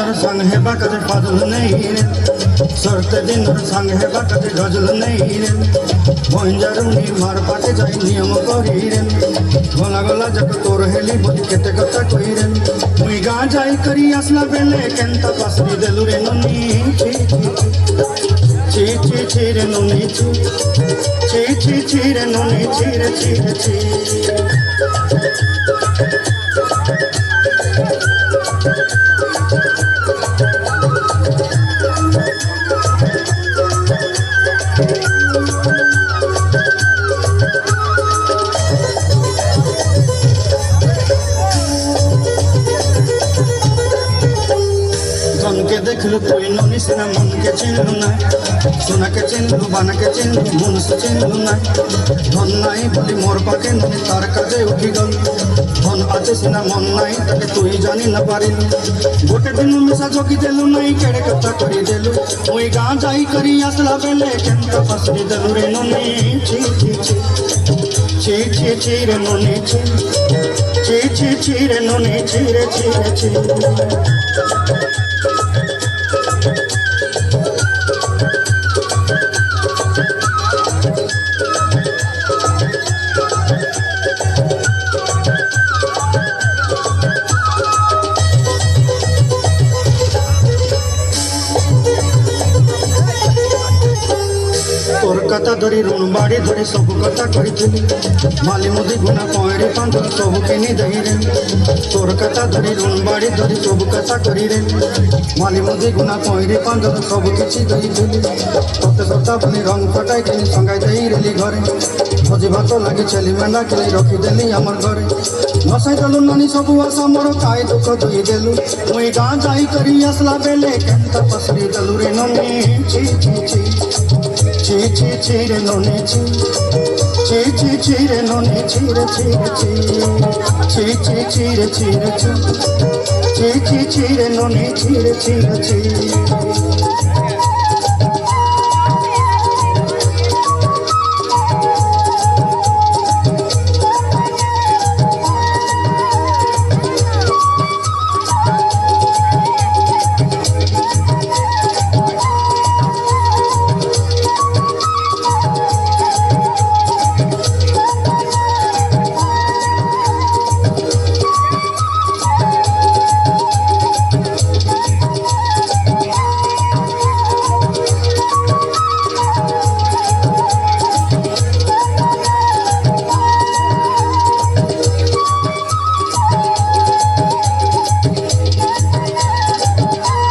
দিনর সঙ্গ হেবা কাজে ফাজল নেই রে সরতে দিনর সঙ্গ হেবা কাজে গজল নেই রে ভঞ্জারুনি মার পাতে যাই নিয়ম করি রে গলা গলা যাক তোর হেলি বলি কেতে কথা কই রে মুই গা যাই করি আসলা বেলে কেনতা পাসরি দেলু রে ননি ছি ছি ছি রে ননি ছি ছি ছি ছি রে ননি ছি রে ছি রে ছি ধনকে দেখলু তুই ননি সিনা মনকে চিনলু না সোনাকে চিনলু বানাকে চিনলু মনুষ চিনলু না ধন নাই বলি মোর পাকে ননি তার কাজে উঠি গল ধন আছে সিনা মন নাই তাকে তুই জানি না পারিলু গোটে দিন মিশা জগি দেলু নাই কেড়ে কথা করি দেলু ওই গাঁ যাই করি আসলা বেলে কেনতা পাসরি দেলু রে ননি ছি ছি ছি ছি ছি ছি রে ননি ছি ছি ছি ছি রে ননি ছি রে ছি রে ছি তোর কথা ধরি ঋণ বাড়ি ধরি সবু কথা কইছিলি মালি মুদি গুনা পয়রে পাঁচ সবু কিনি দেই রে তোর কথা ধরি ঋণ বাড়ি ধরি সবু কথা করি রে মালি মুদি গুনা পয়রে পাঁচ সবু কিছু দেইছিলি তোতে কথা বলি রং ফটাই কিনি সঙ্গাই দেই রেলি ঘরে ভোজি ভাত লাগি ছেলি মেলা কিনি রখি দেলি আমার ঘরে নসাই দেলু নানি সবু আশা মোর কাই দুঃখ ধুই দেলু মুই গাঁ যাই করি আসলা বেলে কেনতা পাসরি দেলু রে ননি ছি ছি ছি ছি ছি ছি রে ননি ছি ছি ছি ছি রে ননি ছি রে ছি রে ছি ছি ছি ছি রে ছি রে ছি ছি ছি ছি রে ননি ছি রে ছি রে ছি